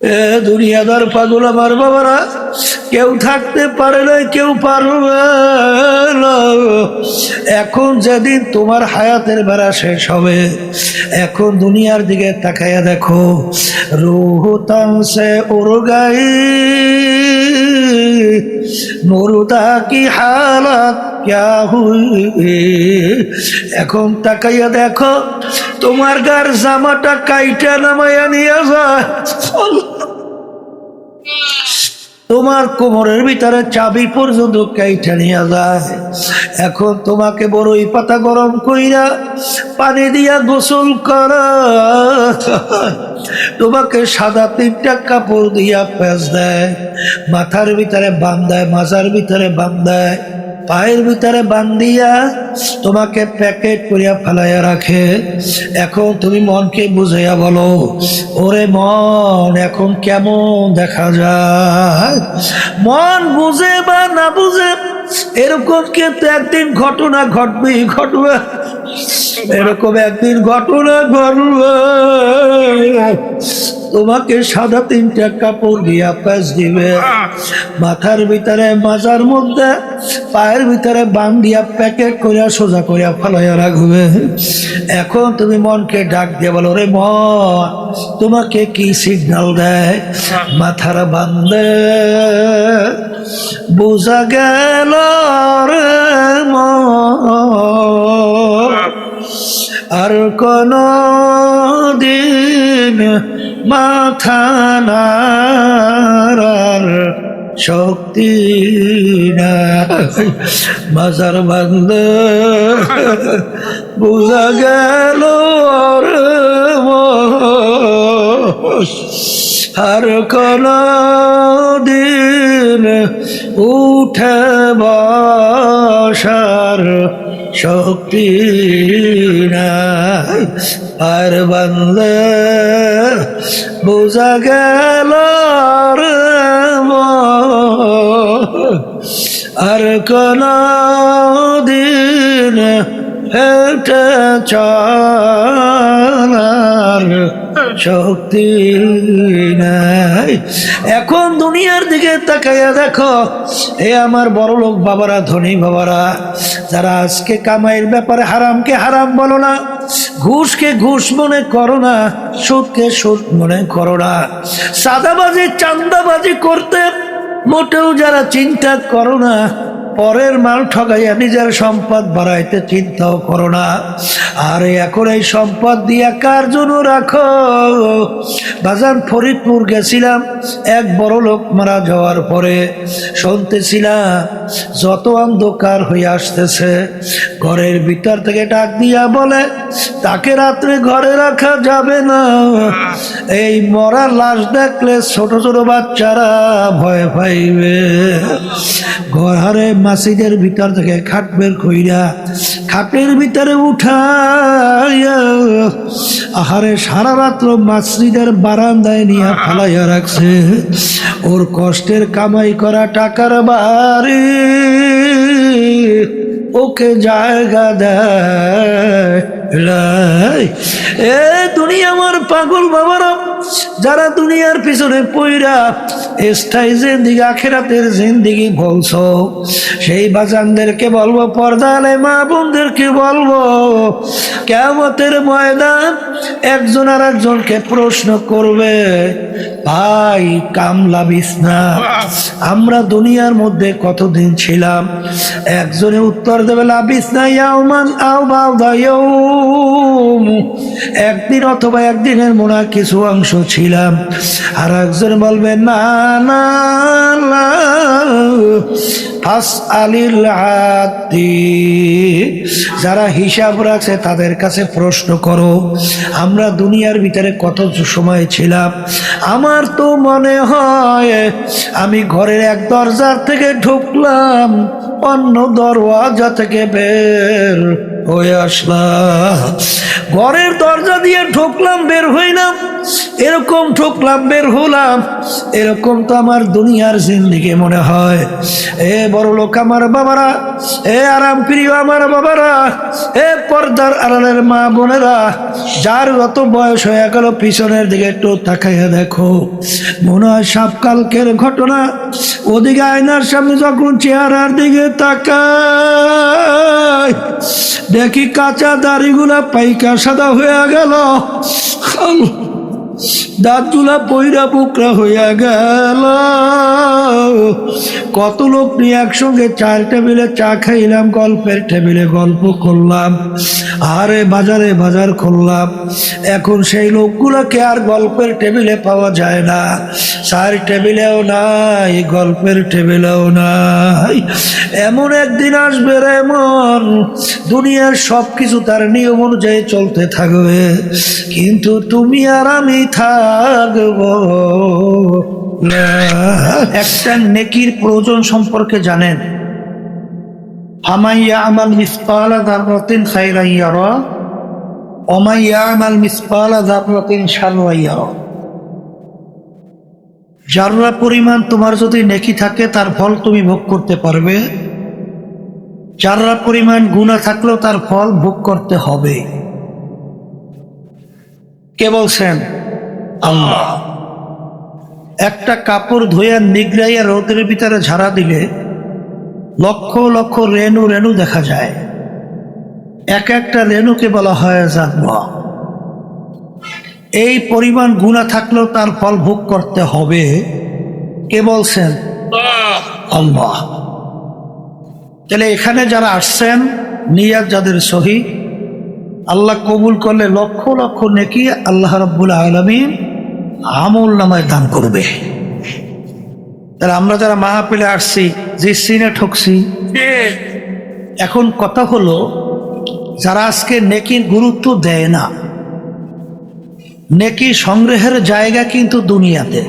এ দুনিয়াদার পাগল আমার বাবারা, কেউ থাকতে পারে না, কেউ পারবে না। এখন যেদিন তোমার হায়াতের বেলা শেষ হবে, এখন দুনিয়ার দিকে তাকাইয়া দেখো, রূহ তানসে উড় গাই, মুর্দা কি হালাত ক্যা হুই। এখন তাকাইয়া দেখো, তোমার গার জামাটা কাইটা নামাইয়া নিয়ে যায়, তোমার কোমরের ভিতরে চাবি পর্যন্ত কাইটা নিয়ে যায়। এখন তোমাকে বড়ই পাতা গরম কইরা পানি দিয়া গোসল করা, তোমাকে সাদা 3টা কাপড় দিয়া প্যাঁচ দেয়, মাথার ভিতরে বান্ধায়, মাজার ভিতরে বান্ধায়, পায়ের ভিতরে বান্ধিয়া তোমাকে প্যাকেট করিয়া ফেলাইয়া রাখে। এখন তুমি মনকে বুঝাইয়া বলো, ওরে মন এখন কেমন দেখা যায়? মন বুঝে বা না বুঝে, এরকম কিন্তু একদিন ঘটনা ঘটবে, এরকম একদিন ঘটনা ঘটবে। তোমাকে সাদা 3টা কাপড় দিয়া প্যাঁচ দিবে, মাথার ভিতরে, মাজার মধ্যে, পায়ের ভিতরে বান্ধিয়া প্যাকেট করিয়া সোজা করিয়া ফেলাইয়া রাখবে। এখন তুমি মনকে ডাক দিয়ে বলো, রে মন, তোমাকে কি সিগন্যাল দেয়? মাথার বান্ধে বোঝা গেল রে মন, আর কোন দিন মাথা নাড়ার শক্তি নাই। মাজার বান্ধে বোঝা গেল রে মন, আর কোন দিন উঠে বসার শক্তি নাই। আর বান্ধে বোঝা গেল রে মন, আর কোন দিন হেঁটে চলার শক্তি নাই। এখন দুনিয়ার দিকে তাকাইয়া দেখো, এ আমার বড় লোক বাবারা, ধনী বাবারা, যারা আজকে কামাইয়ের ব্যাপারে হারামকে হারাম বলো না, ঘুষকে ঘুষ মনে করো না, সুদকে সুদ মনে করো না, সাদাবাজি চান্দাবাজি করতে মোটেও যারা চিন্তা করো না, পরের মাল ঠগাইয়া নিজের সম্পদ বাড়াইতে চিন্তাও করো না। আর এখন এই সম্পদ দিয়া কার জন্য রাখো? বাজান ফরিদপুর গেছিলাম, এক বড় লোক মারা যাওয়ার পরে শুনতেছিলাম যত অন্ধকার হয়ে আসতেছে, ঘরের ভিতর থেকে ডাক দিয়া বলে, তাকে রাত্রে ঘরে রাখা যাবে না, এই মরার লাশ দেখলে ছোট ছোট বাচ্চারা ভয় পাইবে। ঘরে মসজিদের ভিতর থেকে খাট বের কইরা খাটের ভিতরে উঠাইয়া আহারে সারা রাত্র মসজিদের বারান্দায় নিয়ে ফালাইয়া রাখছে। ওর কষ্টের কামাই করা টাকার বাড়ি ওকে জায়গা দেয়। এ দুনিয়া আমার পাগল বাবারা, যারা দুনিয়ার পিছনে পইরা স্থায়ী জিন্দিগি আখিরাতের জিন্দিগি বলছো, সেই বাজানদেরকে বলবো, পর্দালে মা বোনদেরকে বলবো, কিয়ামতের ময়দান একজন আর একজনকে প্রশ্ন করবে, ভাই কামলা বিছনা, আমরা দুনিয়ার মধ্যে কতদিন ছিলাম? একজনে উত্তর দেবে, লাবিসনা ইয়াওমান আও বা'দা ইয়াওম, একদিন অথবা একদিনের মনে কিছু অংশ ছিলাম। আর একজন বলবে, না না না, ফাসআলিল আদি, যারা হিসাব রাখছে তাদের কাছে প্রশ্ন করো, আমরা দুনিয়ার ভিতরে কত সময় ছিলাম? আমার তো মনে হয় আমি ঘরের এক দরজা থেকে ঢুকলাম, অন্য দরওয়াজা থেকে বের হয়ে আসলাম। ঘরের দরজা দিয়ে ঢুকলাম, বের হইলাম, এরকম ঢুকলাম, বের হলাম, এরকম তো আমার দুনিয়ার জিন্দেগি মনে হয়। এ বড় লোক আমার বাবারা, এ আরাম প্রিয় আমার বাবারা, এ পর্দার আড়ালের মা বোনেরা, যার যত বয়স হয়ে গেল পিছনের দিকে একটু তাকাইয়া দেখো, মনে হয় সব কালকের ঘটনা। ওদিকে আয়নার সামনে যখন চেহারার দিকে তাকাই, দেখি কাঁচা দাড়িগুলা পাইকা সাদা হয়ে গেল, দাঁতগুলা পইরা বুকরা হইয়া গেল। কত লোক নিয়ে একসঙ্গে চায়ের টেবিলে চা খাইলাম, গল্পের টেবিলে গল্প করলাম, আরে বাজারে বাজার করলাম। এখন সেই লোকগুলোকে আর গল্পের টেবিলে পাওয়া যায় না, চায়ের টেবিলেও নাই, গল্পের টেবিলেও নাই। এমন একদিন আসবে রে মন, দুনিয়ার সব কিছু তার নিয়ম অনুযায়ী চলতে থাকবে, কিন্তু তুমি আর আমি থাকব না। একটা নেকির প্রয়োজন সম্পর্কে জানেন? ফামান ইয়ামাল মিসকালা যাররাতিন খায়রান ইয়ারা ওয়া মান ইয়ামাল মিসকালা যাররাতিন শাররান ইয়ারা। যারা পরিমাণ তোমার যদি নেকি থাকে তার ফল তুমি ভোগ করতে পারবে, যারা পরিমাণ গুনাহ থাকলেও তার ফল ভোগ করতে হবে। কে বলছেন? আল্লাহ। একটা কাপড় ধুইয়া নিগড়াইয়া রোদের ভিতরে ঝাড়া দিলে লক্ষ লক্ষ রেণু রেণু দেখা যায়, এক একটা রেণুকে বলা হয় জান্নাত। এই পরিমাণ গুনাহ থাকলেও তার ফল ভোগ করতে হবে। কে বলছেন? আল্লাহ। তাহলে এখানে যারা আসছেন, নিয়াত যাদের সহি, আল্লাহ কবুল করলে লক্ষ লক্ষ নেকি আল্লাহ রাব্বুল আলামিন আমল নামায় দান করবে। তাহলে আমরা যারা মাহফিলে আসছি, জিতছি না ঠকছি? এখন কথা হলো, যারা আজকে নেকির গুরুত্ব দেয় না, নেকি সংগ্রহের জায়গা কিন্তু দুনিয়াতে।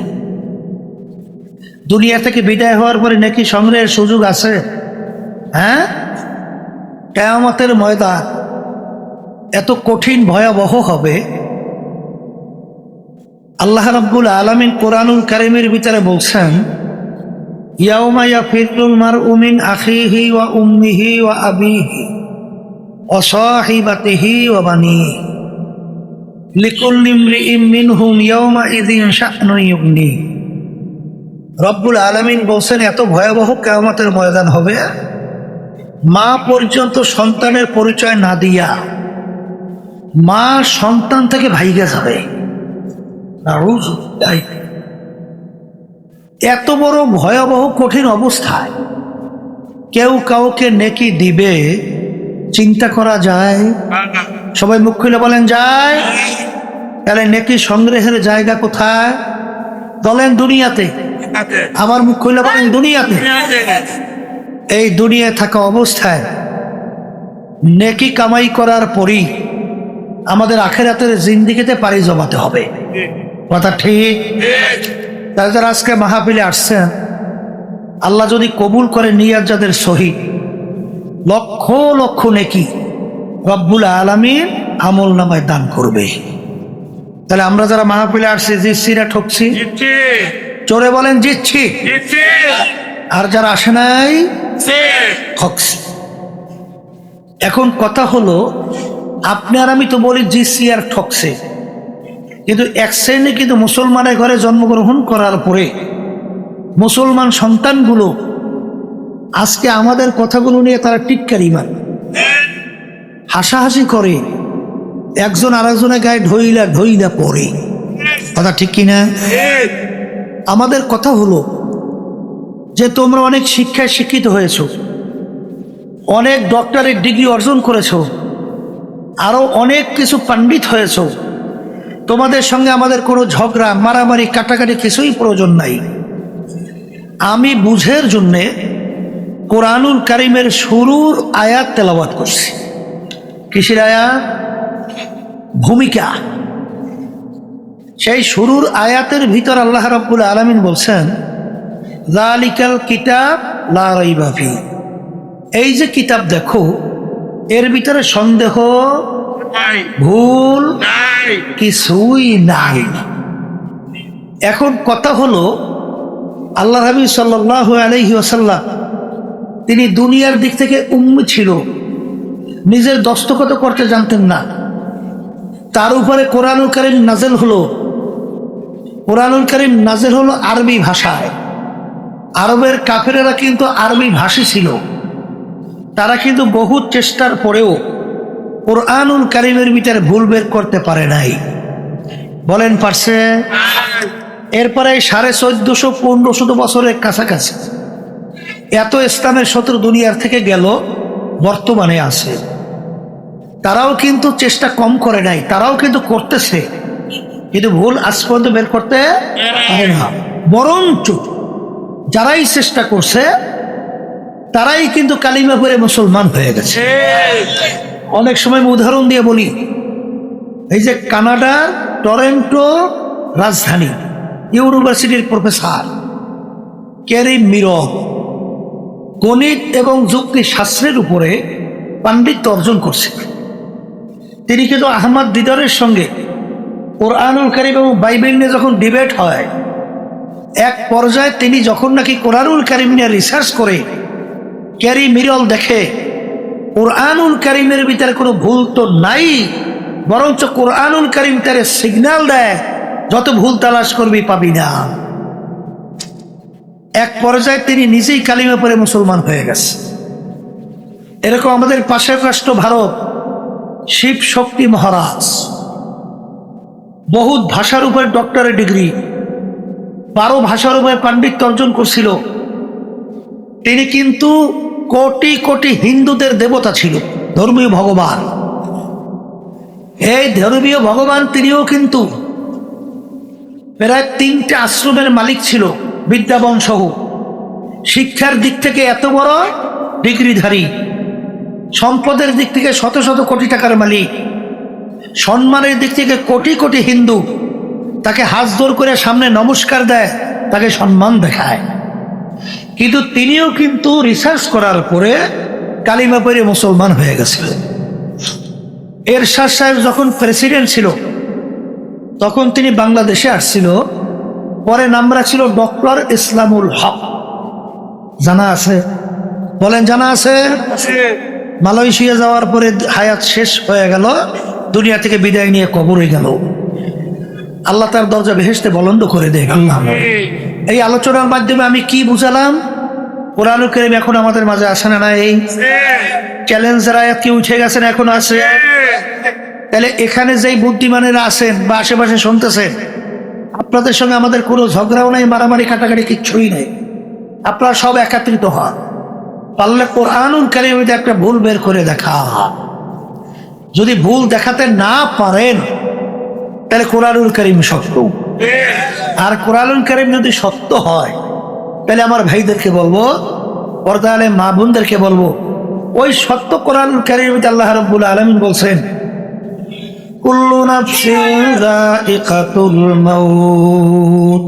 দুনিয়া থেকে বিদায় হওয়ার পরে নেকি সংগ্রহের সুযোগ আছে? হ্যাঁ, কিয়ামতের ময়দান এত কঠিন ভয়াবহ হবে। আল্লাহ রাব্বুল আলামিন কোরআনুল কারীমের ভিতরে বলছেন, ইয়াউমা ইয়াফিরুল মারউ মিন আখিহি ওয়া উম্মিহি ওয়া আবিহি ওয়া সাহিবাতিহি ওয়া বানিহি লিকুল্লি ইমরিইম মিনহুম ইয়াউমা ইযিন শা'নুন ইউগনি। রব্বুল আলামিন বলছেন, এত ভয়াবহ কিয়ামতের ময়দান হবে, মা পর্যন্ত সন্তানের পরিচয় না দিয়া মা সন্তান থেকে ভাইগা যাবে। এত বড় ভয়াবহ কঠিন অবস্থায় কেউ কাউকে নেকি দিবে, চিন্তা করা যায়? সবাই মুখ খুলে বলেন যায়। তাহলে নেকি সংগ্রহের জায়গা কোথায়? বলেন দুনিয়াতে। আমার মুখ খুলে বলেন দুনিয়াতে। এই দুনিয়ায় থাকা অবস্থায় নেকি কামাই করার পরই আমাদের আখিরাতের জিন্দেগিতে পাড়ি জমাতে হবে। কথা ঠিক? তারা যারা আজকে মাহফিলে আসছেন, আল্লাহ যদি কবুল করে নিয়াত যাদের সহি, লক্ষ লক্ষ নেকি রব্বুল আলামিন আমল নামায় দান করবে। তাহলে আমরা যারা মাহফিলে আসছি, জিতছি না ঠকছি? চোরে বলেন জিতছি। আর যারা আসে নাই, ঠকছি। এখন কথা হলো, আপনি আর আমি তো বলি জিতছি আর ঠকছে, কিন্তু এক শ্রেণী কিন্তু মুসলমানের ঘরে জন্মগ্রহণ করার পরে মুসলমান সন্তানগুলো আজকে আমাদের কথাগুলো নিয়ে তারা টিটকারি মারে, হাসাহাসি করে, একজন আরেকজনের গায়ে ঢইলা ঢইলা পড়ে। কথা ঠিক কিনা? আমাদের কথা হলো যে তোমরা অনেক শিক্ষায় শিক্ষিত হয়েছো, অনেক ডক্টরেট ডিগ্রি অর্জন করেছো, আরো অনেক কিছু পণ্ডিত হয়েছো, তোমাদের সঙ্গে আমাদের কোনো ঝগড়া মারামারি কাটাকাটি কিছুই প্রয়োজন নাই। আমি বুঝের জন্যে কোরআনুল কারীমের শুরুর আয়াত তেলাওয়াত করছি। কিসের আয়াত? ভূমিকা। সেই শুরুর আয়াতের ভিতর আল্লাহ রাব্বুল আলামিন বলছেন, যালিকাল কিতাব লা রাইবা ফিহি। এই যে কিতাব দেখো, এর ভিতরে সন্দেহ ভুল কিছুই নাই। এখন কথা হলো, আল্লাহ নবী সাল্লাল্লাহু আলাইহি ওয়াসাল্লাম তিনি দুনিয়ার দিক থেকে উম্মি ছিল, নিজের দস্তখত করতে জানতেন না। তার উপরে কোরআনুল কারীম নাযিল হলো। কোরআনুল কারীম নাযিল হলো আরবি ভাষায়। আরবের কাফেরেরা কিন্তু আরবি ভাষী ছিল। তারা কিন্তু বহু চেষ্টার পরেও কোরআনুল কারীমের ভিতরে ভুল বের করতে পারে নাই। বলেন পারছে? এরপরে 1450-1500 বছরের কাছাকাছি এত ইসলামের শত্রু দুনিয়ার থেকে গেল, বর্তমানে আছে। তারাও কিন্তু চেষ্টা কম করে নাই, তারাও কিন্তু করতেছে, কিন্তু ভুল আজ পর্যন্ত বের করতে পারে না। বরঞ্চ যারাই চেষ্টা করছে তারাই কিন্তু কালিমা পড়ে মুসলমান হয়ে গেছে। অনেক সময় আমি উদাহরণ দিয়ে বলি, এই যে কানাডার টরেন্টো রাজধানী ইউনিভার্সিটির প্রফেসর ক্যারি মিরর গণিত এবং যুক্তি শাস্ত্রের উপরে পাণ্ডিত্য অর্জন করছে। তিনি কিন্তু আহমদ দিদারের সঙ্গে কোরআনুল কারীম এবং বাইবেল নিয়ে যখন ডিবেট হয়, এক পর্যায়ে তিনি যখন নাকি কোরআনুল কারীম নিয়ে রিসার্চ করে ক্যারি মিরল দেখে কোরআনুল কারীমের ভিতরে কোনো ভুল তো নাই, বরঞ্চ কোরআনুল কারীম তার সিগন্যাল দেয় যত ভুল তালাশ করবি পাবি না। এক পর্যায়ে তিনি নিজেই কালিমা পড়ে মুসলমান হয়ে গেছে। এরকম আমাদের পাশের রাষ্ট্র ভারত, শিব শক্তি মহারাজ বহুত ভাষার উপরে ডক্টরেট ডিগ্রি, 12 ভাষার উপরে পাণ্ডিত্য অর্জন করছিল। তিনি কিন্তু কোটি কোটি হিন্দুদের দেবতা ছিল, ধর্মীয় ভগবান। এই ধর্মীয় ভগবান তিনিও কিন্তু প্রায় 3টে আশ্রমের মালিক ছিল, বিদ্যাবন সহ। শিক্ষার দিক থেকে এত বড় ডিগ্রিধারী, সম্পদের দিক থেকে শত শত কোটি টাকার মালিক, সম্মানের দিক থেকে কোটি কোটি হিন্দু তাকে হাত জোড় করে সামনে নমস্কার দেয়, তাকে সম্মান দেখায়। কিন্তু তিনিও কিন্তু রিসার্চ করার পরে কালিমা পড়ে মুসলমান হয়ে গেছিলেন। এরশাদ সাহেব যখন প্রেসিডেন্ট ছিল তখন তিনি বাংলাদেশে আসছিল, পরে নাম রাখছিল ডক্টর ইসলামুল হক। জানা আছে? বলেন জানা আছে? মালয়েশিয়া যাওয়ার পরে হায়াত শেষ হয়ে গেল, দুনিয়া থেকে বিদায় নিয়ে কবরে গেল। আল্লাহ তার দরজা বেহেশতে বলন্দ করে দেয়। এই আলোচনার মাধ্যমে আমি কি বুঝালাম? কোরআনুল কারীম এখন আমাদের মাঝে আসে না? এই চ্যালেঞ্জার আয়াত কি উঠে গেছেন? এখন আছে। তাহলে এখানে যেই বুদ্ধিমানেরা আছেন বা আশেপাশে শুনতেছেন, আপনাদের সঙ্গে আমাদের কোনো ঝগড়াও নাই, মারামারি কাটাকাটি কিচ্ছুই নাই। আপনারা সব একত্রিত হন, পারলে কোরআনুল কারীমে একটা ভুল বের করে দেখা। যদি ভুল দেখাতে না পারেন তাহলে কোরআনুল কারীম সত্য। আর কোরআনুল কারীম যদি সত্য হয় তাহলে আমার ভাইদেরকে বলবো, পর্দা আলে মা বোনদেরকে বলবো, ওই সত্য কোরআনুল কারীমে আল্লাহ রাব্বুল আলামিন বলছেন, কুল্লু নাফসিন যায়িকাতুল মাউত।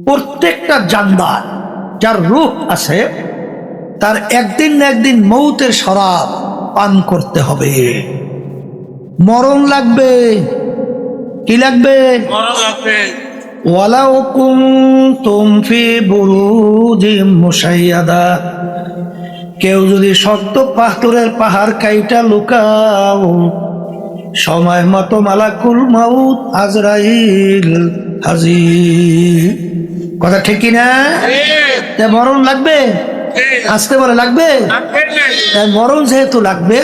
প্রত্যেকটা জানদার যার রূহ আছে তার একদিন না একদিন মৌতের শরাব পান করতে হবে। মরণ লাগবে। কি লাগবে? ওয়ালাউ কুনতুম ফি বুরুজিম মুশাইয়াদা। কেউ যদি শক্ত পাথরের পাহাড় কাইটা লুকাও, সময় মতো মালাকুল মাউত আজরাইল হাজির। কথা ঠিক কিনা? মরণ লাগবে, আসতে বলে লাগবে। মরণ যেহেতু লাগবে,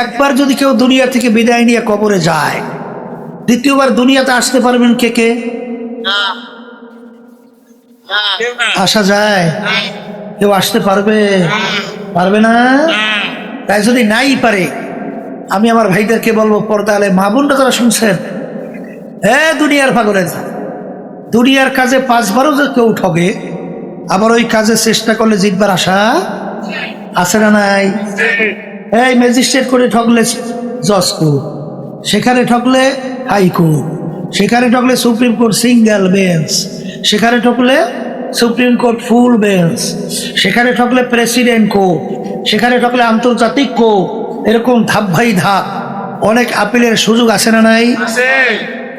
একবার যদি কেউ দুনিয়া থেকে বিদায় নিয়ে কবরে যায়, দ্বিতীয়বার দুনিয়াতে আসতে পারবেন কে কে? আসা যায়? কেউ আসতে পারবে? পারবে না। তাই যদি নাই পারে, আমি আমার ভাইদেরকে বলবো, পর্দা আলে মা বোনরা যারা শুনছেন, দুনিয়ার পাগলের, দুনিয়ার কাজে 5 বারও যে কেউ ঠগে, আবার ওই কাজে চেষ্টা করলে জিতবার আশা আছে না নাই? এই ম্যাজিস্ট্রেট করে ঠকলে জজ কোর্ট, সেখানে ঠকলে হাইকোর্ট, সেখানে ঠকলে সুপ্রিম কোর্ট সিঙ্গেল বেঞ্চ, সেখানে ঠকলে সুপ্রিম কোর্ট ফুল বেঞ্চ, সেখানে ঠকলে প্রেসিডেন্ট কোর্ট, সেখানে ঢুকলে আন্তর্জাতিক কোর্ট, এরকম ধাপ ভাই ধাপ অনেক আপিলের সুযোগ আছে না নাই?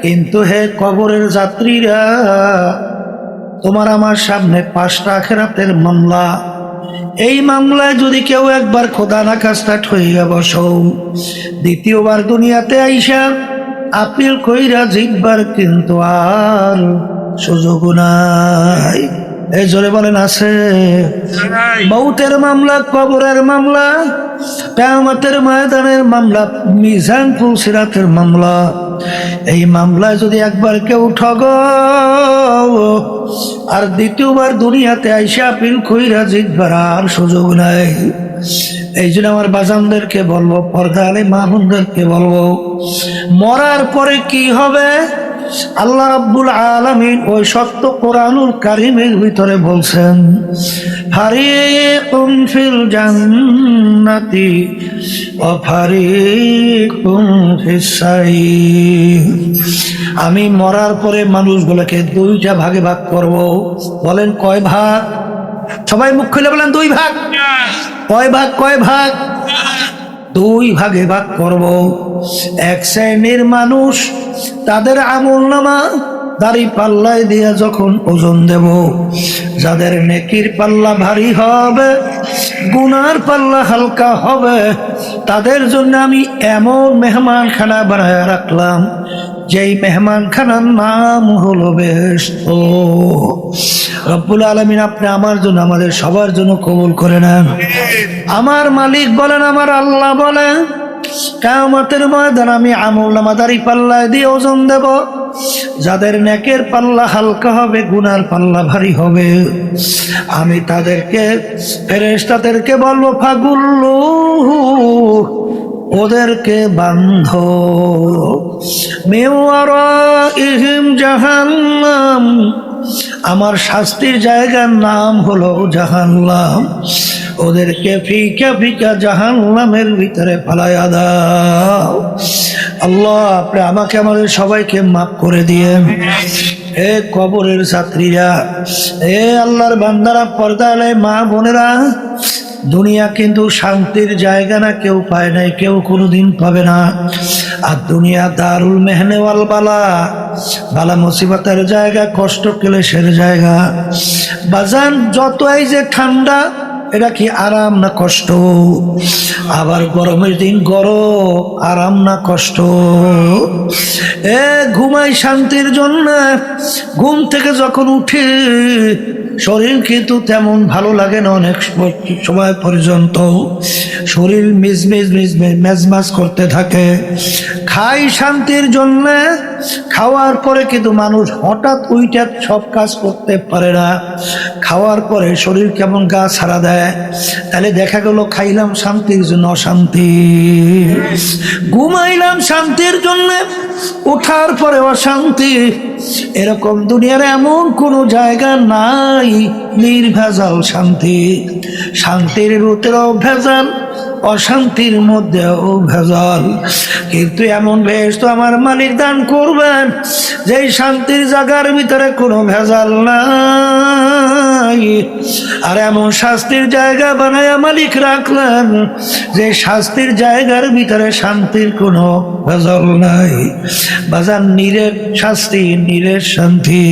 কিন্তু হে কবরের যাত্রীরা, তোমার আমার সামনে 5টা আখিরাতের মামলা। এই মামলায় যদি কেউ একবার খোদা না কাস্টার্ট হইয়া বসো, দ্বিতীয়বার দুনিয়াতে আইসা আপিল কইরা জিতবার কিন্তু আর সুযোগ নাই। এই জোরে বলেন আছে? মৌতের মামলা, কবরের মামলা, কিয়ামতের ময়দানের মামলা, মিজান পুলসিরাতের মামলা। এই মামলায় যদি একবার কেউ ঠগ আর দ্বিতীয়বার দুনিয়াতে আইসা আপিল কইরা জিতবার আর সুযোগ নাই। এই জন্য আমার বাজানদেরকে বলবো, পর্দা আলে মা বোনদেরকে বলবো, মরার পরে কি হবে আল্লাহ রাব্বুল আলামিন ওই সত্য কোরআনুল কারীমের ভিতরে বলছেন, ফারিকুন ফিল জান্নাতি ওয়া ফারিকুন ফিস সাইর। আমি মরার পরে মানুষগুলোকে 2টা ভাগে ভাগ করব। বলেন কয় ভাগ? সবাই মুখ খুলে বলেন 2 ভাগ। কয় ভাগ? কয় ভাগ? 2 ভাগে ভাগ করব। এক শ্রেণীর মানুষ, তাদের আমলনামা দাড়ি পাল্লায় দিয়ে যখন ওজন দেব, যাদের নেকির পাল্লা ভারী হবে, গুনার পাল্লা হালকা হবে, তাদের জন্য আমি এমন মেহমানখানা বানায় রাখলাম, যেই মেহমানখানার নাম হলো বেহেশত। রব্বুল আলামিন আপনি আমার জন্য, আমাদের সবার জন্য কবুল করে নেন। আমার মালিক বলেন, আমার আল্লাহ বলেন, কিয়ামতের ময়দানে আমি আমলনামা দাড়ি পাল্লায় দিয়ে ওজন দেব, যাদের নেকের পাল্লা হালকা হবে, গুনার পাল্লা ভারী হবে, আমি তাদেরকে, ফেরেশতাদেরকে বলবো, ফাগুল্লু, ওদেরকে বান্ধ, মিন ওয়ারাইহিম জাহান্নাম, আমার শাস্তির জায়গার নাম হলো জাহান্নাম, ওদেরকে ফিকা ফিকা জাহান্নামের ভিতরে ফালাইয়া দাও। আল্লাহ আপনি আমাকে, আমাদের সবাইকে মাফ করে দিয়ে। হে কবরের যাত্রীরা, হে আল্লাহর বান্দারা, পর্দা আলে মা বোনেরা, দুনিয়া কিন্তু শান্তির জায়গা না, কেউ পায় নাই, কেউ কোনোদিন পাবে না। আর দুনিয়া দারুল মেহনে ওয়াল বালা, বালা মুসিবতের জায়গা, কষ্ট ক্লেশের জায়গা। বাজান যত এই যে ঠান্ডা, এটা কি আরাম না কষ্ট? আবার গরমের দিন গরম, আরাম না কষ্ট? ঘুমাই শান্তির জন্য, ঘুম থেকে যখন উঠে শরীর কিন্তু তেমন ভালো লাগে না, অনেক সময় পর্যন্ত শরীর মেজমাজ করতে থাকে। খাই শান্তির জন্য, খাওয়ার পরে কিন্তু মানুষ হঠাৎ উইটা সব কাজ করতে পারে না। খাওয়ার পরে শরীর কেমন গা ছাড়া দেয়। তাহলে দেখা গেল খাইলাম শান্তির জন্য অশান্তি, ঘুমাইলাম শান্তির জন্য, ওঠার পরে অশান্তি। এরকম দুনিয়ার এমন কোনো জায়গা নাই নির্ভেজাল শান্তি। শান্তির ভিতরেও ভেজাল, অশান্তির মধ্যেও ভেজাল। কিন্তু এমন বেহেশত আমার মালিক দান করবেন, যেই শান্তির জায়গার ভিতরে কোনো ভেজাল নাই। আর এমন শাস্তির জায়গা বানায় মালিক রাখলেন, যে শাস্তির জায়গার ভিতরে শান্তির কোনো ভেজাল নাই। বাজার নিরের শাস্তি, নিরের শান্তি।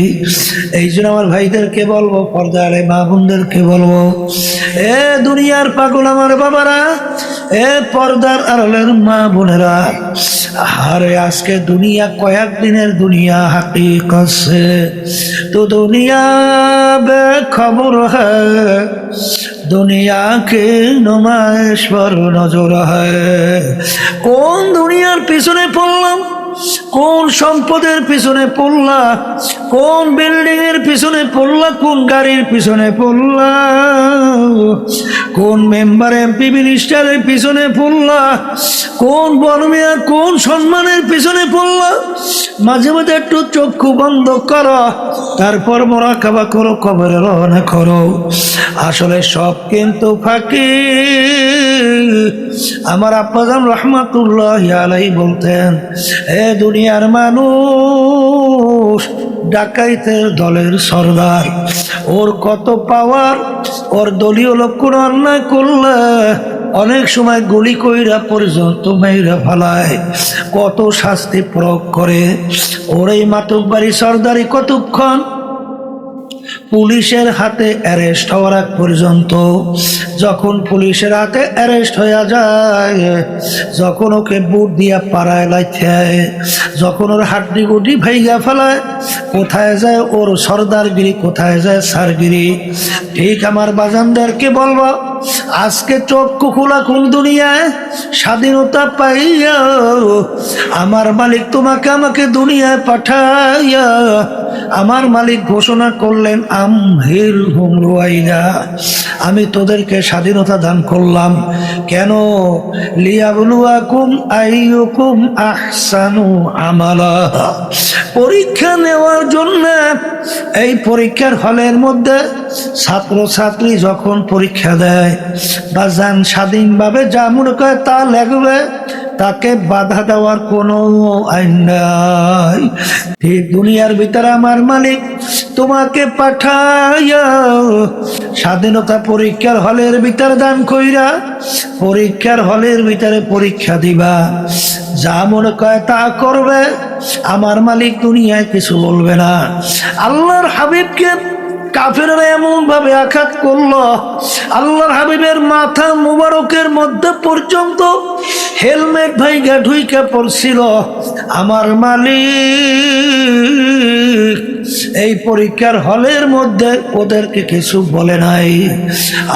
এই জন্য আমার ভাইদেরকে বলবো, পর্দার মা বোনদেরকে বলবো, এ দুনিয়ার পাগল আমার বাবারা, এ পর্দার আড়ালের মা বোনেরা, আরে আজকে দুনিয়া কয়েকদিনের দুনিয়া, হাকিকত সে তো দুনিয়া বেখবর হ্যায়, দুনিয়া কে নুমাইশ পর নজর হ্যায়। কোন দুনিয়ার পিছনে পড়লাম, কোন সম্পদের পিছনে পড়লা, কোন বিল্ডিং এর পিছনে পড়লা, কোন গাড়ির পিছনে পড়লা, কোন মেম্বার এমপি মিনিস্টারের পিছনে পড়লা, কোন বর্মিয়া কোন সম্মানের পিছনে পড়লা। মাঝে মাঝে একটু চক্ষু বন্ধ করো, তারপর মুরাকাবা করো, কবরে রওনা করো। আসলে সব কিন্তু ফাঁকি। আমার আব্বাজান রহমাতুল্লাহ আলাইহি বলতেন, এ দুনিয়ার মানুষ, ডাকাইতের দলের সর্দার, ওর কত পাওয়ার, ওর দলীয় লোক কোনো অন্যায় করলে অনেক সময় গুলি কইরা পর্যন্ত মেয়েরা ফেলায়, কত শাস্তি প্রয়োগ করে। ওর এই মাতব্বাড়ি সর্দারি কতক্ষণ পুলিশের হাতে অ্যারেস্ট হওয়ার আগ পর্যন্ত, যখন পুলিশের হাতে অ্যারেস্ট হয়ে যায়, যখন ওকে বুট দিয়া পাড়ায় লাইথায়, যখন ওর হাড্ডি গুড্ডি ভাইগা ফেলায়, কোথায় যায় ওর সর্দারগিরি, কোথায় যায় সারগিরি। ঠিক আমার বাজানদেরকে বলবো, আজকে চক্ষু খোলা কোন দুনিয়ায় স্বাধীনতা পাইয়া আমার মালিক তোমাকে আমাকে দুনিয়ায় পাঠাইয়া আমার মালিক ঘোষণা করলেন আমহিল হুম রুয়াইয়া, আমি তোদেরকে স্বাধীনতা দান করলাম। কেন? লিয়াবলুয়াকুম আইয়ুকুম আহসানু আমালা, পরীক্ষা নেওয়ার জন্য। এই পরীক্ষার হলের মধ্যে ছাত্র ছাত্রী যখন পরীক্ষা দেয়, বাজান স্বাধীনভাবে যা মনে করে তা লেখবে, তাকে বাধা দেওয়ার কোনো আইন নাই। ঠিক দুনিয়ার ভিতরে আমার মালিক তোমাকে পাঠাইয়া স্বাধীনতা পরীক্ষার হলের ভিতরে দান কইরা, পরীক্ষার হলের ভিতরে পরীক্ষা দিবা, যা মনে করে তা করবে, আমার মালিক দুনিয়ায় কিছু বলবে না। আল্লাহর হাবিবকে কাফেররা এমন ভাবে আঘাত করলো, আল্লাহর হাবিবের মাথা মুবারকের মধ্যে পর্যন্ত হেলমেট ভাইগা ঢুইকা পড়ছিল। আমার মালিক এই পরীক্ষার হলের মধ্যে ওদেরকে কিছু বলে নাই।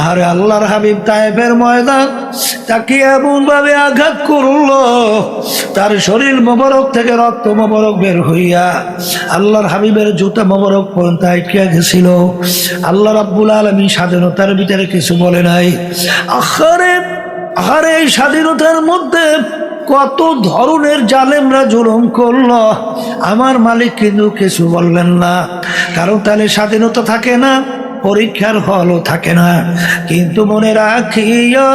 আর আল্লাহর হাবিব তায়েফের ময়দান তাকে এমন ভাবে আঘাত করলো, তার শরীর মোবারক থেকে রক্ত মোবারক বের হইয়া আল্লাহর হাবিবের জুতা মোবারক পর্যন্ত আটকে গেছিল। আল্লাহ রাব্বুল আলামিন স্বাধীনতার ভিতরে কিছু বলে নাই। আহারে এই স্বাধীনতার মধ্যে কত ধরনের জালেমরা জুলুম করলো, আমার মালিক কিন্তু কিছু বললেন না। কারণ তাহলে স্বাধীনতা থাকে না, পরীক্ষার হলও থাকে না। কিন্তু মনে রাখিও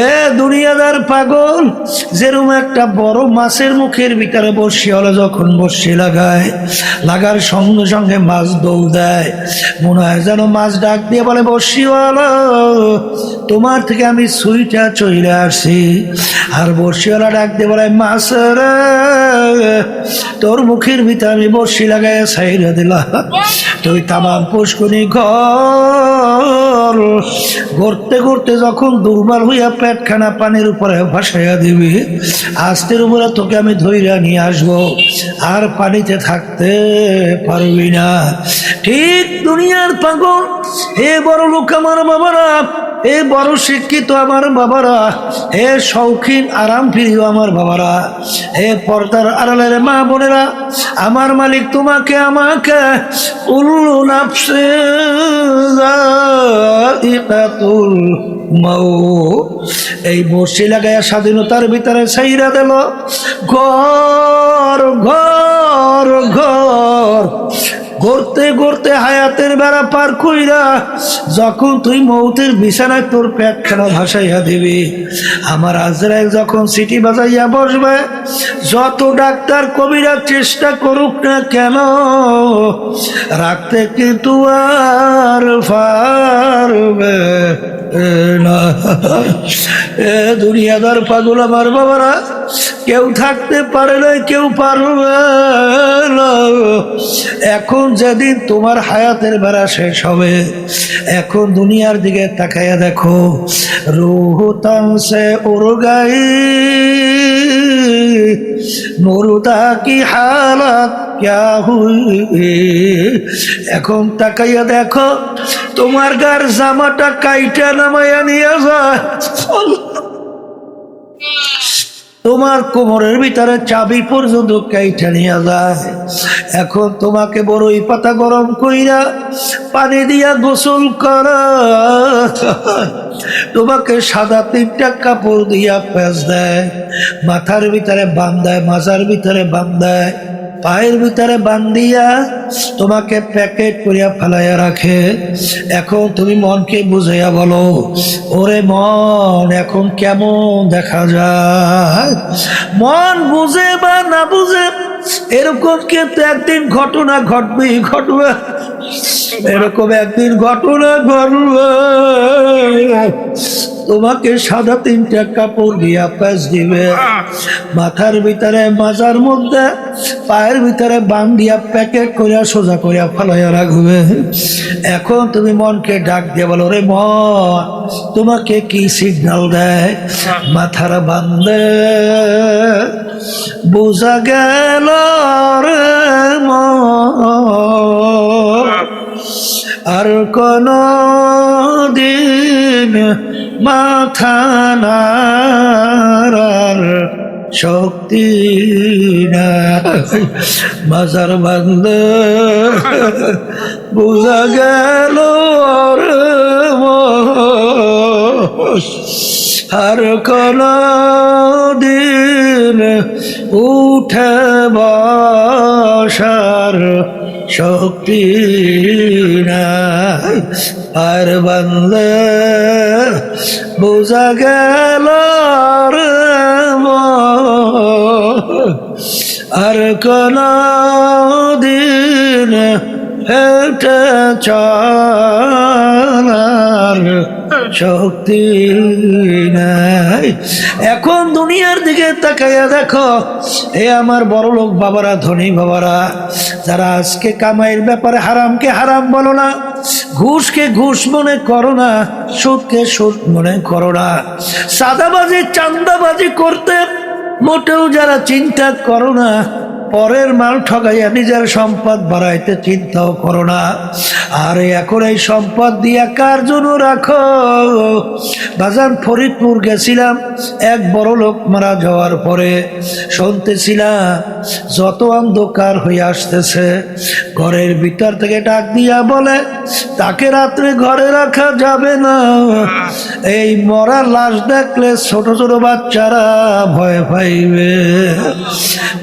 এ দুনিয়াদার পাগল, যেরকম একটা বড় মাছের মুখের ভিতরে বসি হলো, যখন বসি লাগায়, লাগার সঙ্গে সঙ্গে মাছ দৌড় দেয়, মনে হয় যেন মাছ ডাক দিয়ে বলে, বসিওয়ালা তোমার থেকে আমি সুইটা চলে আসি। আর বসিওয়ালা ডাক দিয়ে বলে, মাছ রে তোর মুখের ভিতরে আমি বসি লাগাই সাইরা দিলাম, তুই তামাম পুষ্কুনি ঘর ঘুরতে ঘুরতে যখন দুর্বল হইয়া পেটখানা পানির উপরে ভাসাইয়া দিবি, আস্তের উপরে তোকে আমি ধইরা নিয়ে আসবো, আর পানিতে থাকতে পারবি না। ঠিক দুনিয়ার পাগল, হে বড় লোক আমার বাবারা, এ বড় শিক্ষিত আমার বাবারা, হে শৌখিন আরাম প্রিয় আমার বাবারা, হে পর্দার আড়ালের মা বোনেরা, আমার মালিক তোমাকে আমাকে কুল্লু নাফসিন যায়িকাতুল মাউত এই বর্ষি লাগাইয়া স্বাধীনতার ভিতরে ছাইরা দিল। ঘর ঘর ঘর ঘুরতে ঘুরতে হায়াতের বেড়া পার কইরা যখন তুই মৌতের বিছানায় তোর পেটখানা ভাসাইয়া দিবি, আমার আজরাইল যখন সিটি বাজাইয়া বসবে, যত ডাক্তার কবিরা চেষ্টা করুক না কেন, রাখতে কিন্তু আর পারবে না। এ দুনিয়াদার পাগল আমার বাবারা, কেউ থাকতে পারে না, কেউ পারবে না। এখন যেদিন তোমার হায়াতের বেড়া শেষ হবে, এখন দুনিয়ার দিকে তাকাইয়া দেখো, রূহ তন সে উড় গই, মুর্দা কি হালত ক্যা হুই। এখন তাকাইয়া দেখো, তোমার গার জামাটা কাইটা নামাইয়া নিয়ে যায়, তোমার কোমরের ভিতরে চাবি পর্যন্ত কাইটা নিয়ে যায়। এখন তোমাকে বড়ই পাতা গরম কইরা পানি দিয়া গোসল করা, তোমাকে সাদা 3টা কাপড় দিয়া পেঁচ দেয়, মাথার ভিতরে বান্ধায়, মাজার ভিতরে বান্ধায়, পায়ের ভিতরে বান্ধিয়া তোমাকে প্যাকেট করিয়া ফেলাইয়া রাখে। এখন তুমি মনকে বুঝাইয়া বলো, ওরে মন এখন কেমন দেখা যায়? মন বুঝে বা না বুঝে এরকম কিন্তু একদিন ঘটনা ঘটবেই ঘটবে, এরকম একদিন ঘটনা ঘটবে। তোমাকে সাদা 3টা কাপড় দিয়া প্যাঁচ দিবে, মাথার ভিতরে মাজার মধ্যে পায়ের ভিতরে বান্ধিয়া প্যাকেট করিয়া সোজা করিয়া ফেলাইয়া রাখবে। এখন তুমি মনকে ডাক দিয়ে বলো, রে মন তোমাকে কি সিগন্যাল দেয়? মাথার বান্ধে বোঝা গেল রে মন আর কোন দিন মাথা নাড়ার শক্তি নাই। মাজার বান্ধে বোঝা গেল রে মন আর কোন দিন উঠে বসার শক্তি নাই। আর বান্ধে বোঝা গেল রে মন আর কোন দিন হেঁটে চলার শক্তি নাই। এখন দুনিয়ার দিকে তাকাইয়া দেখো, এ আমার বড় লোক বাবারা, ধনী বাবারা, যারা আজকে কামাইয়ের ব্যাপারে হারামকে হারাম বলো না, ঘুষকে ঘুষ মনে করো না, সুদকে সুদ মনে করো না, সাদাবাজি চান্দাবাজি করতে মোটেও যারা চিন্তা করো না, পরের মাল ঠকাইয়া নিজের সম্পদ বাড়াইতে চিন্তাও করো না। আর এখন এই সম্পদ দিয়া কার জন্য রাখো? বাজান ফরিদপুর গেছিলাম, এক বড় লোক মারা যাওয়ার পরে শুনতেছিলাম যত অন্ধকার হয়ে আসতেছে, ঘরের ভিতর থেকে ডাক দিয়া বলে তাকে রাত্রে ঘরে রাখা যাবে না। এই মরার লাশ দেখলে ছোট ছোট বাচ্চারা ভয় পাইবে।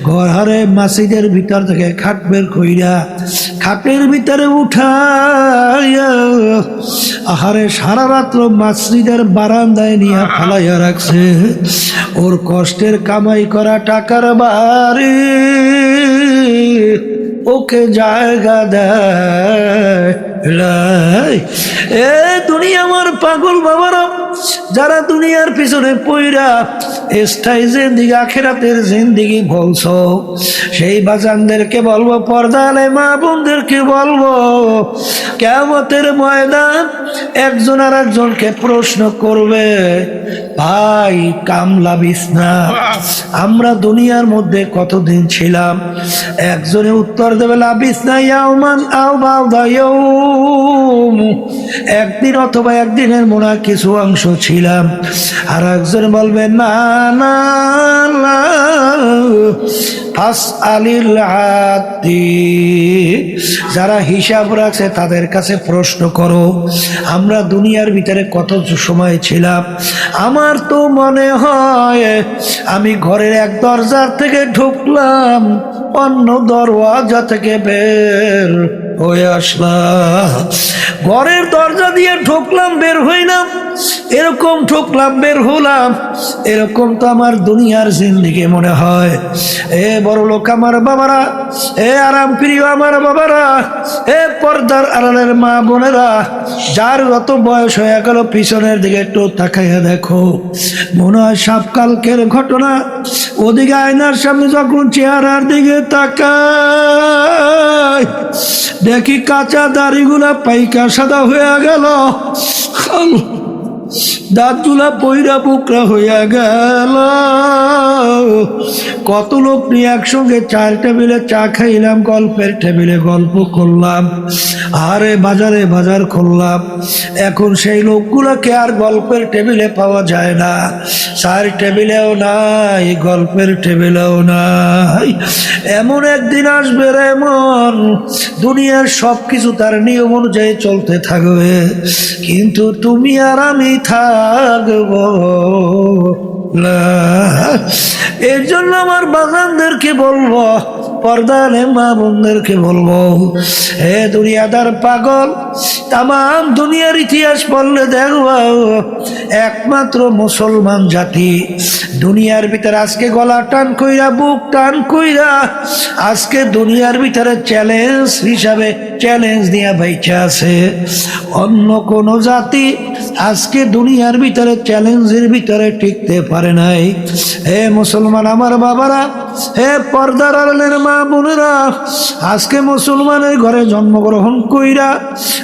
ঘরে মসজিদের ভিতর থেকে খাট বের কইরা খাটের ভিতরে উঠাইয়া আহারে সারা রাত্র মসজিদের বারান্দায় নিয়ে ফালাইয়া রাখছে। ওর কষ্টের কামাই করা টাকার বাড়ি ওকে জায়গা দেয়। এ দুনিয়া আমার পাগল বাবারা, যারা দুনিয়ার পিছনে পইরা স্থায়ী জিন্দিগি আখিরাতের জিন্দিগি বলছো, সেই বাজানদেরকে বলবো, পর্দালে মা বোনদেরকে বলবো, কিয়ামতের ময়দান একজন আর একজনকে প্রশ্ন করবে, ভাই কামলা বিছনা আমরা দুনিয়ার মধ্যে কতদিন ছিলাম? একজনে উত্তর দেবে লাবিসনা ইয়াওমান আও বা'দা ইয়াওম, একদিন অথবা একদিনের মোনা কিছু অংশ ছিলাম। আর একজন বলবে না না না ফাসআলিল আদি, যারা হিসাব রাখছে তাদের কাছে প্রশ্ন করো, আমরা দুনিয়ার ভিতরে কত সময় ছিলাম? আমার তো মনে হয় আমি ঘরের এক দরজার থেকে ঢুকলাম, অন্য দরওয়াজা থেকে বের হয়ে আসলাম। ঘরের দরজা দিয়ে ঢুকলাম, বের হইলাম, এরকম ঢুকলাম বের হলাম, এরকম তো আমার দুনিয়ার জিন্দিগি মনে হয়। এ বড় লোক আমার বাবারা, এ আরাম প্রিয় আমার বাবারা, এ পর্দার আড়ালের মা বোনেরা, যার যত বয়স হয়ে গেল পিছনের দিকে একটু তাকাইয়া দেখো, মনে হয় সব কালকের ঘটনা। ওদিকে আয়নার সামনে যখন চেহারার দিকে তাকাই, দেখি কাঁচা দাড়িগুলা পাইকা সাদা হয়ে গেল, দাঁতগুলা পইরা বুকরা হইয়া গেল। কত লোক নিয়ে একসঙ্গে চার টেবিলে চা খাইলাম, গল্পের টেবিলে গল্প করলাম, আরে বাজারে বাজার করলাম। এখন সেই লোকগুলাকে আর গল্পের টেবিলে পাওয়া যায় না, চার টেবিলেও নাই, গল্পের টেবিলেও নাই। এমন একদিন আসবে রে মন, দুনিয়ার সব কিছু তার নিয়ম অনুযায়ী চলতে থাকবে, কিন্তু তুমি আর আমি থাকব না। এর জন্য আমার বাগানদেরকে বলবো, পর্দারে মা বোনদেরকে বলবো, হে দুনিয়াদার পাগল, তাম দুনিয়ার ইতিহাস পড়লে দেখবো একমাত্র মুসলমান জাতি দুনিয়ার ভিতরে আজকে গলা টান কইরা, বুক টান কইরা আজকে দুনিয়ার ভিতরে চ্যালেঞ্জ হিসাবে চ্যালেঞ্জ দিয়া বাইচা আছে। অন্য কোন জাতি আজকে দুনিয়ার ভিতরে চ্যালেঞ্জের ভিতরে টিকতে পারে নাই। হে মুসলমান আমার বাবারা, হে পর্দার আড়ালের মা বোনেরা, আজকে মুসলমানের ঘরে জন্মগ্রহণ কইরা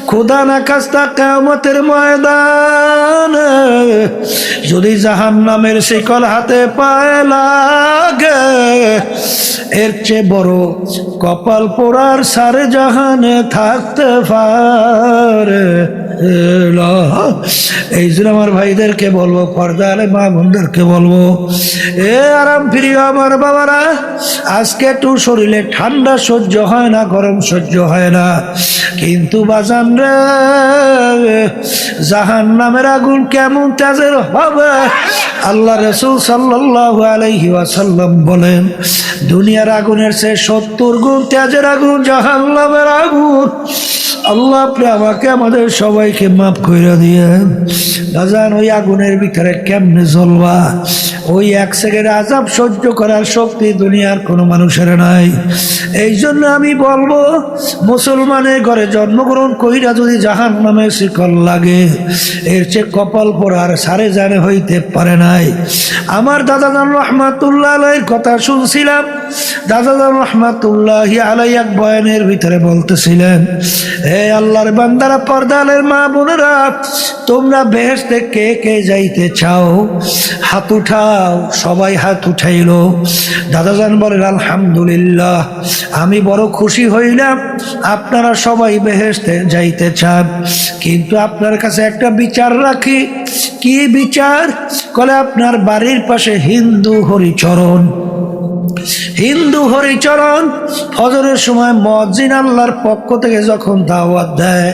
খোদা না খাস্তা কিয়ামতের ময়দানে যদি জাহান্নামের শিকল হাতে পায়ে লাগে, এর চেয়ে বড় কপাল পোড়ার সারে জাহানে থাকতে পারে না। এই জন্য আমার ভাইদেরকে বলবো, পর্দার মা বোনদেরকে বলবো, এ আরাম প্রিয় আমার বাবারা, আজকে একটু শরীরে ঠান্ডা সহ্য হয় না, গরম সহ্য হয় না, কিন্তু বাজান রে জাহান্নামের আগুন কেমন তেজের হবে আল্লাহ রাসূল সাল্লাল্লাহু আলাইহি ওয়াসাল্লাম বলেন, দুনিয়ার আগুনের চেয়ে 70 গুণ তেজের আগুন জাহান্নামের আগুন। আল্লাহ আপনি আমাকে আমাদের সবাইকে মাফ করে দিয়েন। বাজান ওই আগুনের ভিতরে কেমনে জ্বলবা, ওই এক সেকেন্ড আযাব সহ্য করার শক্তি দুনিয়ার কোনো মানুষের নাই। এই জন্য আমি বলবো, মুসলমানের ঘরে জন্মগ্রহণ কইরা যদি জাহান্নামের শিকল লাগে, এর চেয়ে কপাল পোড়ার সারে জানে হইতে পারে নাই। আমার দাদাজান রহমাতুল্লাহ আলাইহির কথা শুনছিলাম। দাদাজান রহমাতুল্লাহ আলাইহি এক বয়ানের ভিতরে বলতেছিলেন, হে আল্লাহর বান্দারা, পর্দালের মা বোনেরা, তোমরা বেহেশতে কে কে যাইতে চাও? হাত উঠাও। সবাই হাত উঠাইলো। দাদাজান বলেন, আলহামদুলিল্লাহ, আমি বড় খুশি হইলাম আপনারা সবাই বেহেশতে যাইতে চান, কিন্তু আপনার কাছে একটা বিচার রাখি। কি বিচার? বলে আপনার বাড়ির পাশে হিন্দু হরিচরণ ফজরের সময় মুয়াজ্জিন আল্লাহর পক্ষ থেকে যখন দাওয়াত দেয়,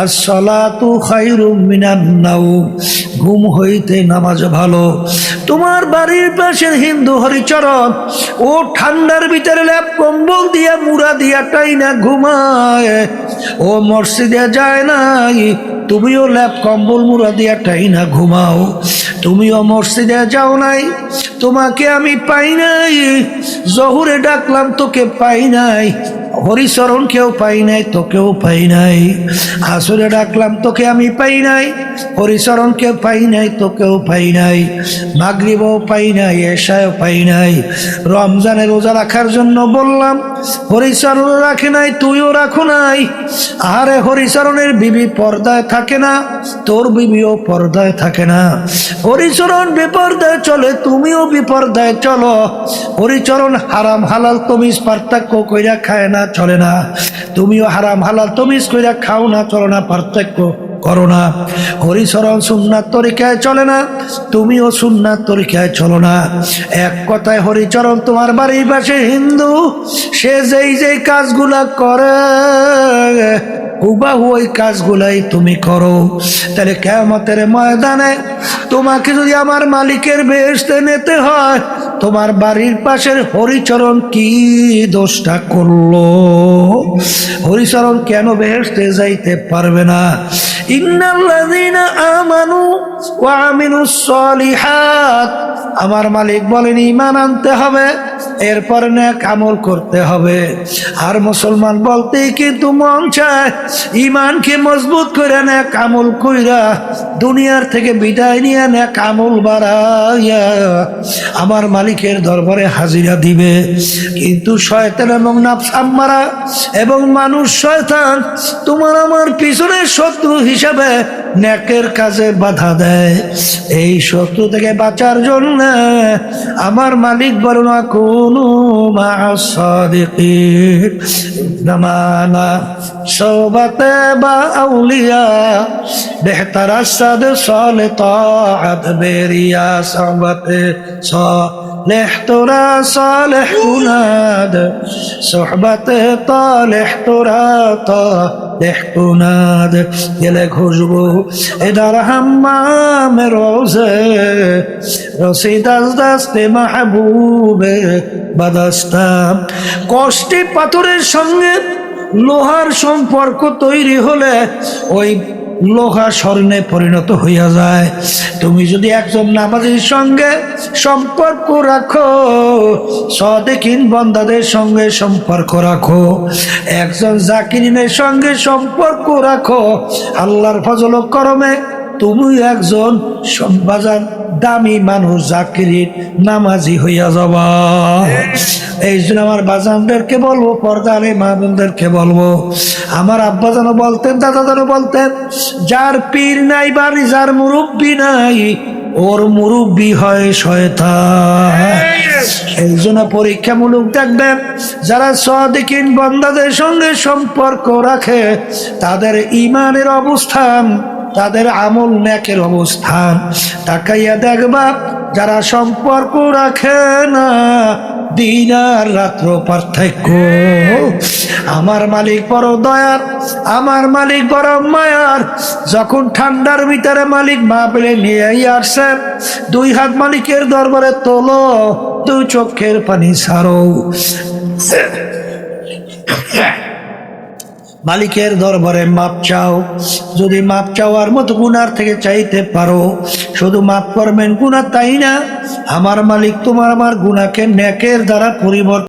আসসালাতু খায়রুম মিনান নাওম, ঘুম হইতে নামাজ ভালো। তোমার বাড়ির পাশের হিন্দু হরিচরণ ও ঠান্ডার ভিতরে লেপ কম্বল দিয়া মুড়া দিয়া টাইনা ঘুমায়, ও মসজিদে যায় নাই, তুমিও লেপ কম্বল মুড়া দিয়া টাইনা ঘুমাও। তুমিও মসজিদে যাও নাই, তোমাকে আমি পাই নাই। জহুরে ডাকলাম, তোকে পাই নাই। হরিচরণ কেউ পাই নাই, তোকেও পাই নাই। আসরে ডাকলাম, তোকে আমি পাই নাই। হরিচরণ কেউ পাই নাই, তোকেও পাই নাই। মাগরিবও পাই নাই, এশাও পাই নাই। রমজানের রোজা রাখার জন্য বললাম, হরিচরণ রাখে নাই, তুইও রাখো নাই। আরে হরিচরণের বিবি পর্দায় থাকে না, তোর বিবিও পর্দায় থাকে না। হরিচরণ বিপর্দায় চলে, তুমিও বিপর্দায় চলো। হরিচরণ হারাম হালাল তমিজ পার্থক্য কইরা খায় না, চলে না। তুমিও হারাম হালাল তমিজ কইরা খাও না, চলো না, পার্থক্য করো না। হরিচরণ সুন্নাত তরিকায় চলে না, তুমিও সুন্নাত তরিকায় চলো না। এক কথায় হরিচরণ তোমার বাড়ির পাশে হিন্দু, সে যেই যেই কাজগুলা করে হুবাহু ওই কাজগুলাই তুমি করো। তাহলে কিয়ামতের ময়দানে তোমাকে যদি আমার মালিকের বেহেশতে নিতে হয়, তোমার বাড়ির পাশের হরিচরণ কি দোষটা করলো? হরিচরণ কেন বেহেশতে যাইতে পারবে না? ইন্নাল্লাযীনা আমানু ওয়া আমিলুস সালিহাত, আমার মালিক বলেন ঈমান আনতে হবে, এরপর নেক আমল করতে হবে। আর মুসলমান বলতেই কিন্তু মন চায় ঈমানকে মজবুত করে নেক আমল কইরা দুনিয়ার থেকে বিদায় নিয়ে নেক আমল বাড়াইয়া আমার মালিকের দরবারে হাজিরা দিবে। কিন্তু শয়তান এবং নফস আম্মারা এবং মানুষ শয়তান তোমার আমার পিছনের শত্রু হিসাবে নেকের কাজে বাধা দেয়। এই শত্রু থেকে বাঁচার জন্য আমার মালিক বলেন, কুনু মা'আস সাদিকিন, নামানা সোহবতে বা আউলিয়া বেহতার সাদ সালে তাআত বেরিয়া সোহবতে তোরা সালেহ কুনাদ সোহবত তালেহ তোরা তালেহ কুনাদ গেলে খুশবু এদার হাম্মাম রোজে রসিদাস দাস্তে মাহবুবে বাদাস্তাম। কষ্টে পাথরের সঙ্গে লোহার সম্পর্ক তৈরি হলে ওই লোহা স্বর্ণে পরিণত হইয়া যায়। তুমি যদি একজন নামাজীর সঙ্গে সম্পর্ক রাখো, সাদিকিন বান্দাদের সঙ্গে সম্পর্ক রাখো, একজন জাকিরিনের সঙ্গে সম্পর্ক রাখো, আল্লাহর ফজল ও করমে তুমি একজন বাজার দামি মানুষ জাকিরিন নামাজি হইয়া যাবা। এই জন্য আমার বাজানদেরকে বলবো, পর্দারে মা বোনদেরকে বলবো, আমার আব্বা যেন বলতেন, দাদা যেন বলতেন, যার পীর নাই বাড়ি, যার মুরব্বী নাই, ওর মুরব্বী হয় শয়তান। এই জন্য পরীক্ষামূলক দেখবেন, যারা সাদিকিন বান্দাদের সঙ্গে সম্পর্ক রাখে তাদের ঈমানের অবস্থান, তাদের আমল নেকের অবস্থান তাকাইয়া দেখবা। যারা সম্পর্ক রাখে না, দিন আর রাত্র পার্থক্য। আমার মালিক বড় দয়ার, আমার মালিক বড় মায়ার। যখন ঠান্ডার ভিতরে মালিক মা পেলে নিয়ে আসছেন, দুই হাত মালিকের দরবারে তোলো, দুই চোখের পানি ছাড়ো, মালিকের দরবারে মাপ চাও। যদি মাপ চাওয়ার মতো গুনার থেকে চাইতে পারো, শুধু মাপ করবেন গুনাহ তাই না, আমার মালিক তোমার আমার গুনাহকে নেকের দ্বারা পরিবর্তন